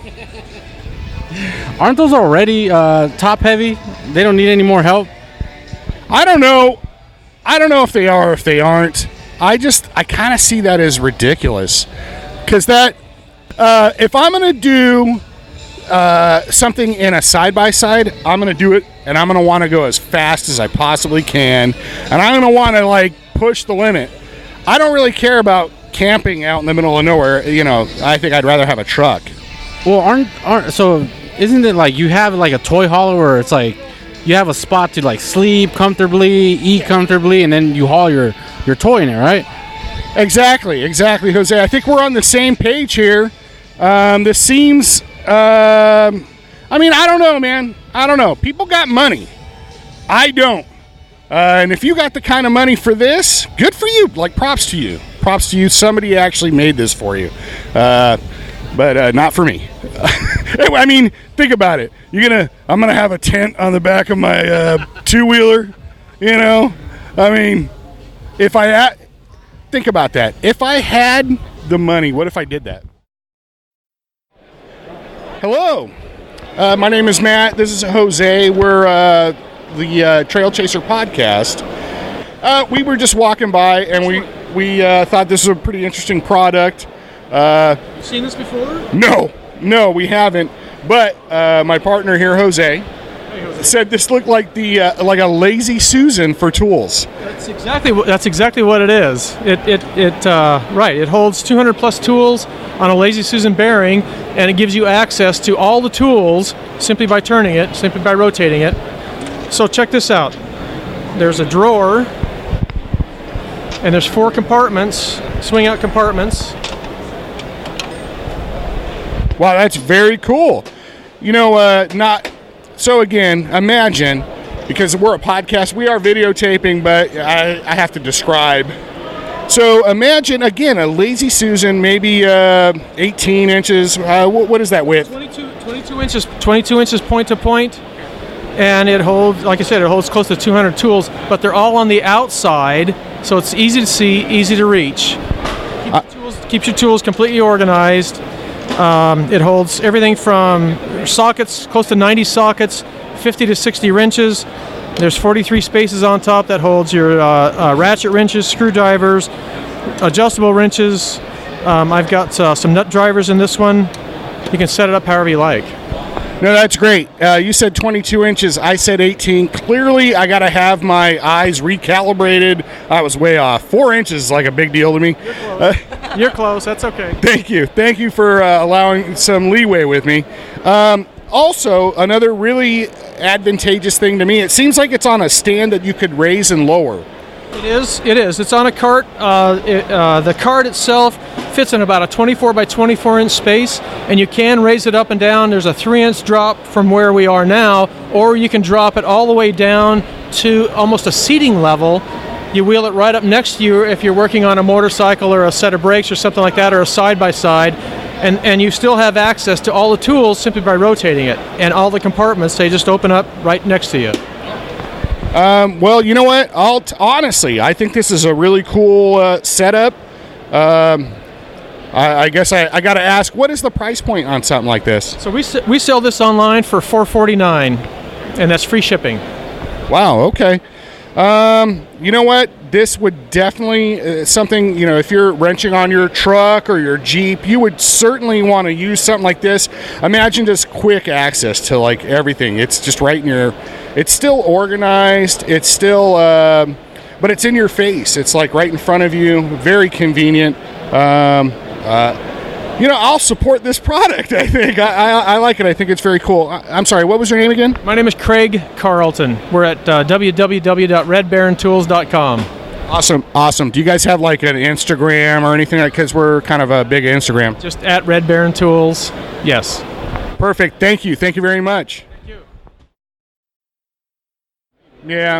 Aren't those already top-heavy? They don't need any more help? I don't know if they are or if they aren't. I kind of see that as ridiculous. Because if I'm going to do something in a side-by-side, I'm going to do it, and I'm going to want to go as fast as I possibly can. And I'm going to want to, push the limit. I don't really care about camping out in the middle of nowhere. I think I'd rather have a truck. Well, so isn't it like you have a toy hauler where it's like you have a spot to sleep comfortably, eat comfortably, and then you haul your toy in there, right? Exactly, Jose. I think we're on the same page here. This seems, I don't know, man. I don't know. People got money. I don't. And if you got the kind of money for this, good for you. Props to you. Props to you. Somebody actually made this for you. But not for me. Think about it. I'm gonna have a tent on the back of my two-wheeler. Think about that. If I had the money, what if I did that? Hello, my name is Matt. This is Jose. We're the Trail Chaser podcast. We were just walking by, and we thought this was a pretty interesting product. Seen this before? No, we haven't. But my partner here, Jose, said this looked like like a Lazy Susan for tools. That's exactly what it is. It holds 200 plus tools on a Lazy Susan bearing, and it gives you access to all the tools simply by turning it, simply by rotating it. So check this out. There's a drawer, and there's 4 compartments, swing out compartments. Wow, that's very cool. So again, imagine, because we're a podcast, we are videotaping, but I have to describe. So imagine, again, a Lazy Susan, maybe 18 inches. What is that width? 22 inches point to point. And it holds, like I said, it holds close to 200 tools, but they're all on the outside, so it's easy to see, easy to reach. Keeps your tools completely organized. It holds everything from sockets, close to 90 sockets, 50 to 60 wrenches. There's 43 spaces on top that holds your ratchet wrenches, screwdrivers, adjustable wrenches. I've got some nut drivers in this one. You can set it up however you like. No, that's great. You said 22 inches. I said 18. Clearly, I got to have my eyes recalibrated. I was way off. 4 inches is like a big deal to me. You're close. That's okay. Thank you. Thank you for allowing some leeway with me. Also, another really advantageous thing to me, it seems like it's on a stand that you could raise and lower. It is. It's on a cart. The cart itself fits in about a 24 by 24 inch space, and you can raise it up and down. There's a 3-inch drop from where we are now, or you can drop it all the way down to almost a seating level. You wheel it right up next to you if you're working on a motorcycle or a set of brakes or something like that, or a side-by-side, and you still have access to all the tools simply by rotating it. And all the compartments, they just open up right next to you. Well, you know what? Honestly, I think this is a really cool setup. I guess I got to ask, what is the price point on something like this? So we sell this online for $449, and that's free shipping. Wow, okay. You know what? This would definitely something, if you're wrenching on your truck or your Jeep, you would certainly want to use something like this. Imagine just quick access to like everything. It's just right in your, it's still organized. It's still, but it's in your face. It's like right in front of you. Very convenient. I'll support this product. I think I like it. I think it's very cool. I'm sorry, what was your name again? My name is Craig Carlton. We're at www.redbarrontools.com. Awesome. Do you guys have like an Instagram or anything? Because we're kind of a big Instagram. Just at Red Barron Tools. Yes. Perfect. Thank you very much. Thank you. Yeah.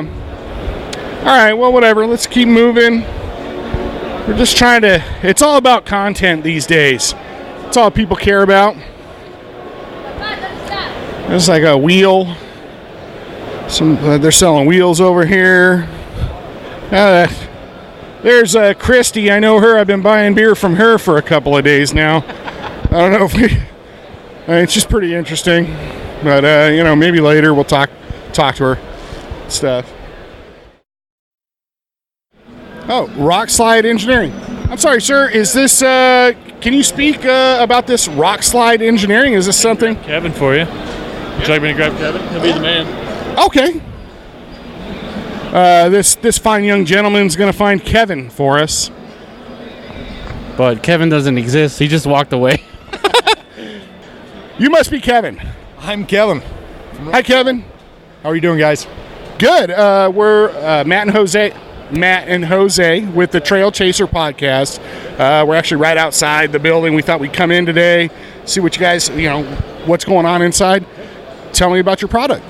All right, well, whatever. Let's keep moving. We're just trying to, it's all about content these days. It's all people care about. There's like a wheel. They're selling wheels over here. There's Christy. I know her. I've been buying beer from her for a couple of days now. I don't know if it's just pretty interesting. But, maybe later we'll talk to her. Stuff. Oh, Rockslide Engineering. I'm sorry, sir. Is this, can you speak about this Rockslide Engineering? Is this something? Kevin for you. Would you like me to grab Kevin? He'll be the man. Okay. This fine young gentleman's going to find Kevin for us. But Kevin doesn't exist. He just walked away. You must be Kevin. I'm Kevin. Hi, Kevin. How are you doing, guys? Good. We're Matt and Jose with the Trail Chaser podcast. We're actually right outside the building. We thought we'd come in today, see what you guys, what's going on inside. Tell me about your product.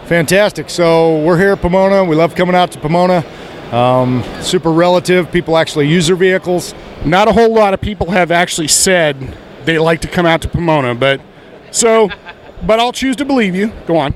Fantastic. So we're here at Pomona. We love coming out to Pomona. Super relative. People actually use their vehicles. Not a whole lot of people have actually said they like to come out to Pomona, but I'll choose to believe you. Go on.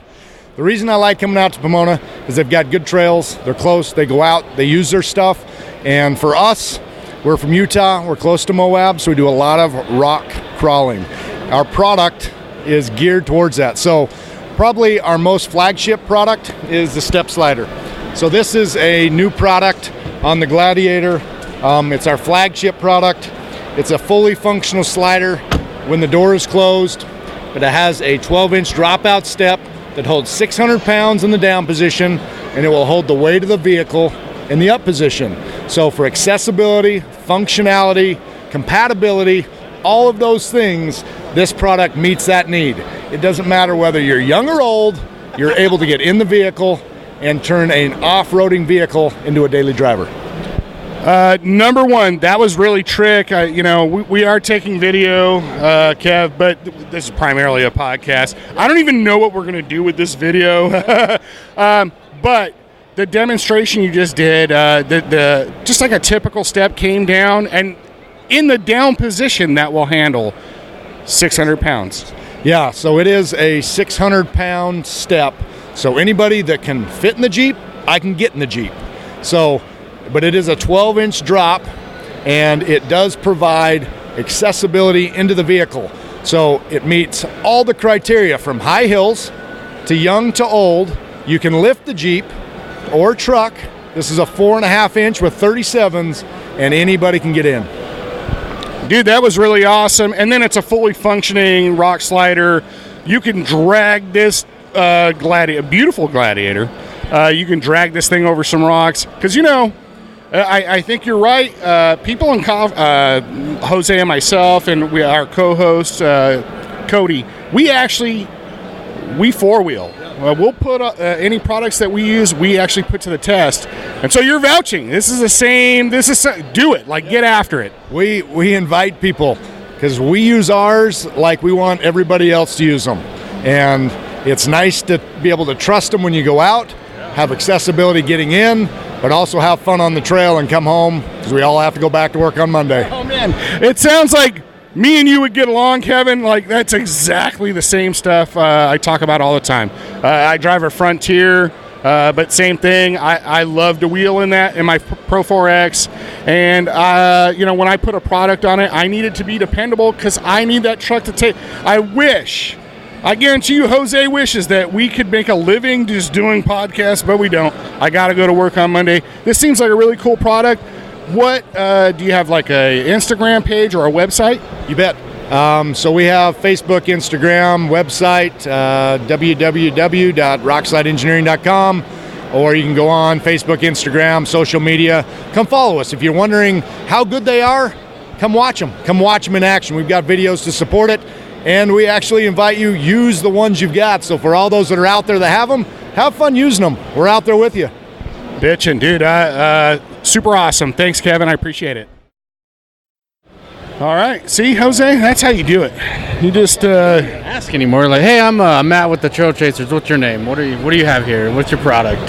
The reason I like coming out to Pomona is they've got good trails. They're close. They go out. They use their stuff. And for us, we're from Utah. We're close to Moab, so we do a lot of rock crawling. Our product is geared towards that. So probably our most flagship product is the step slider. So this is a new product on the Gladiator. It's our flagship product. It's a fully functional slider when the door is closed, but it has a 12-inch dropout step that holds 600 pounds in the down position, and it will hold the weight of the vehicle in the up position. So for accessibility, functionality, compatibility, all of those things, this product meets that need. It doesn't matter whether you're young or old, you're able to get in the vehicle and turn an off-roading vehicle into a daily driver. Number one, that was really trick. We are taking video, Kev, but this is primarily a podcast. I don't even know what we're going to do with this video. But the demonstration you just did, just like a typical step came down, and in the down position that will handle 600 pounds. Yeah, so it is a 600-pound step. So anybody that can fit in the Jeep, I can get in the Jeep. But it is a 12-inch drop, and it does provide accessibility into the vehicle. So it meets all the criteria from high hills to young to old. You can lift the Jeep or truck. This is a 4.5-inch with 37s, and anybody can get in. Dude, that was really awesome. And then it's a fully functioning rock slider. You can drag this beautiful Gladiator. You can drag this thing over some rocks. Because, I think you're right. People in Jose and myself and our co-host, Cody, we four-wheel. We'll put any products that we use, we actually put to the test. And so you're vouching. This is the same. Do it. Like, get after it. We invite people because we use ours like we want everybody else to use them. And it's nice to be able to trust them when you go out, have accessibility getting in, but also have fun on the trail and come home because we all have to go back to work on Monday. Oh, man. It sounds like me and you would get along, Kevin. Like, that's exactly the same stuff I talk about all the time. I drive a Frontier. But same thing. I love to wheel in that in my Pro 4X, and when I put a product on it, I need it to be dependable because I need that truck to take. I guarantee you, Jose wishes that we could make a living just doing podcasts, but we don't. I got to go to work on Monday. This seems like a really cool product. What do you have, like a Instagram page or a website? You bet. So we have Facebook, Instagram, website, www.rockslideengineering.com, or you can go on Facebook, Instagram, social media. Come follow us. If you're wondering how good they are, come watch them. Come watch them in action. We've got videos to support it, and we actually invite you, use the ones you've got. So for all those that are out there that have them, have fun using them. We're out there with you. Bitchin', dude. Super awesome. Thanks, Kevin. I appreciate it. All right. See, Jose, that's how you do it. You just ask anymore. Like, hey, I'm Matt with the Trail Chasers. What's your name? What do you have here? What's your product?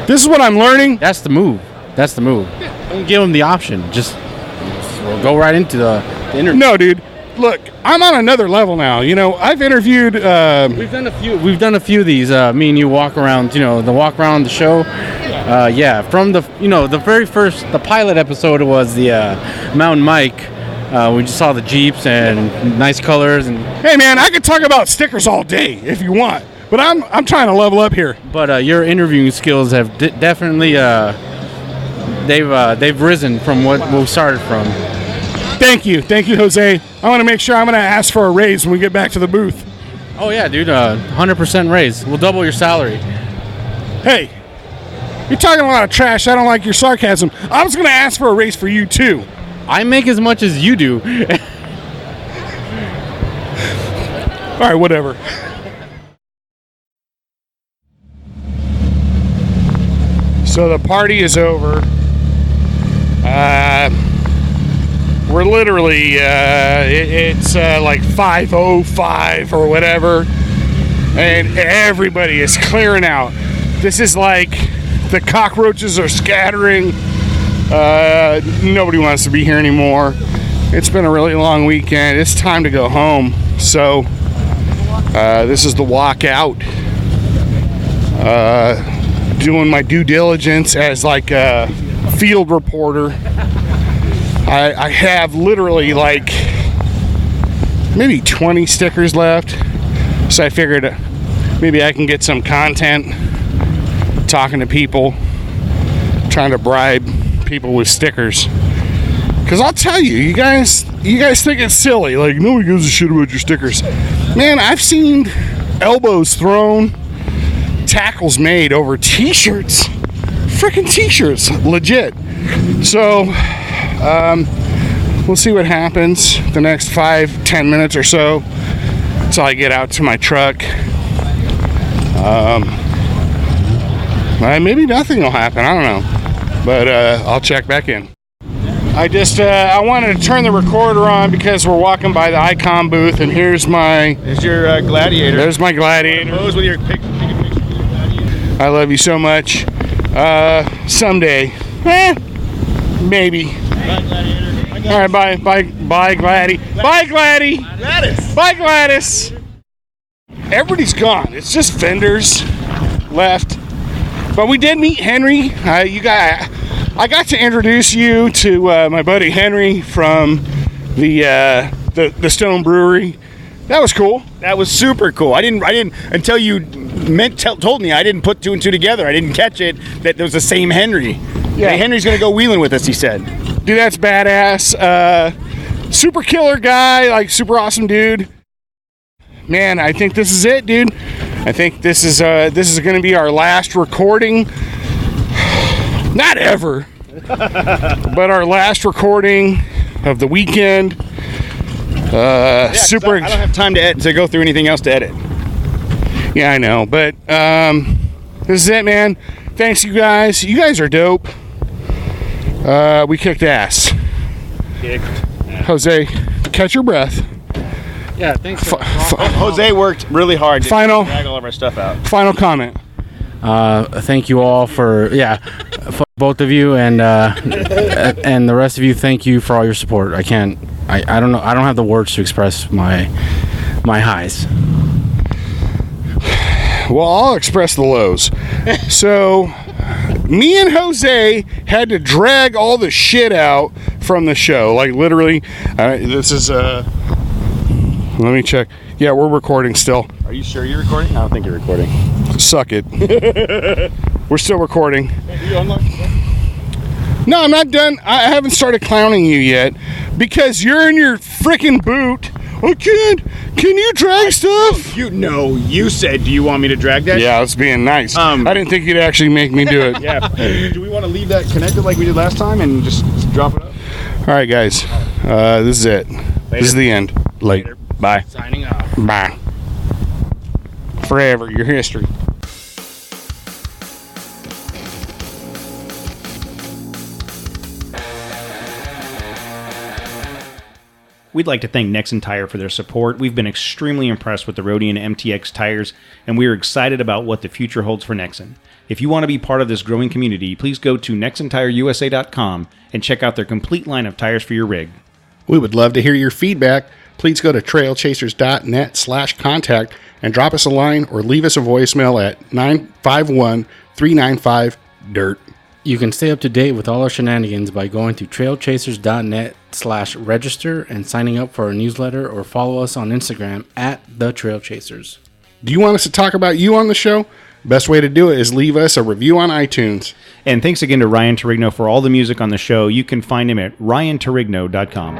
This is what I'm learning. That's the move. Don't give them the option. Just we'll go right into the interview. No, dude. Look, I'm on another level now. I've interviewed. We've done a few of these. Me and you walk around. The walk around the show. From the very first, the pilot episode was the Mountain Mike. We just saw the Jeeps and nice colors and. Hey man, I could talk about stickers all day if you want, but I'm trying to level up here. But your interviewing skills have definitely they've risen from what we started from. Thank you, Jose. I want to make sure I'm going to ask for a raise when we get back to the booth. Oh yeah, dude, 100% raise. We'll double your salary. Hey, you're talking a lot of trash. I don't like your sarcasm. I was going to ask for a raise for you too. I make as much as you do. All right, whatever. So the party is over. We're literally, it's like 5:05 or whatever, and everybody is clearing out. This is like the cockroaches are scattering. Nobody wants to be here anymore. It's been a really long weekend. It's time to go home. So this is the walk out. Doing my due diligence as like a field reporter. I have literally like maybe 20 stickers left. So I figured maybe I can get some content talking to people, trying to bribe people with stickers. Because I'll tell you, you guys think it's silly, like nobody gives a shit about your stickers. Man, I've seen elbows thrown, tackles made over t-shirts, freaking t-shirts, legit. So we'll see what happens the next 5-10 minutes or so until I get out to my truck. Maybe nothing will happen, I don't know. But I'll check back in. I wanted to turn the recorder on because we're walking by the Icon booth, and here's your Gladiator. There's my Gladiator. Pose with your picture. I love you so much. Someday, maybe. Bye, Gladiator. All right, bye, Gladdy. Bye, Gladdy. Gladys. Bye, Gladys. Everybody's gone. It's just vendors left. But we did meet Henry. I got to introduce you to my buddy Henry from the Stone Brewery. That was cool. That was super cool. I didn't until you told me. I didn't put two and two together. I didn't catch it that there was the same Henry. Yeah, hey, Henry's gonna go wheeling with us. He said, "Dude, that's badass. Super killer guy. Like super awesome dude. Man, I think this is it, dude. I think this is going to be our last recording. Not ever, but our last recording of the weekend. Super. I don't have time to go through anything else to edit. Yeah, I know, but this is it, man. Thanks, you guys. You guys are dope. We kicked ass. Jose, catch your breath. Yeah, thanks. Jose worked really hard to drag all of our stuff out. Final comment. Thank you all for both of you and the rest of you. Thank you for all your support. I don't know. I don't have the words to express my highs. Well, I'll express the lows. So, me and Jose had to drag all the shit out from the show. Like, literally, this is, let me check. Yeah, we're recording still. Are you sure you're recording? I don't think you're recording. Suck it. We're still recording. No, I'm not done. I haven't started clowning you yet because you're in your freaking boot. I can't. Can you drag stuff? You said, do you want me to drag that? Yeah, I was being nice. I didn't think you'd actually make me do it. Yeah. Do we want to leave that connected like we did last time and just drop it up? All right, guys. This is it. Later. This is the end. Later. Bye. Signing off. Bye. Forever. Your history. We'd like to thank Nexen Tire for their support. We've been extremely impressed with the Rodian MTX tires, and we are excited about what the future holds for Nexen. If you want to be part of this growing community, please go to nexentireusa.com and check out their complete line of tires for your rig. We would love to hear your feedback. Please go to trailchasers.net/contact and drop us a line or leave us a voicemail at 951-395-DIRT. You can stay up to date with all our shenanigans by going to trailchasers.net/register and signing up for our newsletter, or follow us on Instagram at The Trail Chasers. Do you want us to talk about you on the show? Best way to do it is leave us a review on iTunes. And thanks again to Ryan Torigno for all the music on the show. You can find him at ryantorigno.com.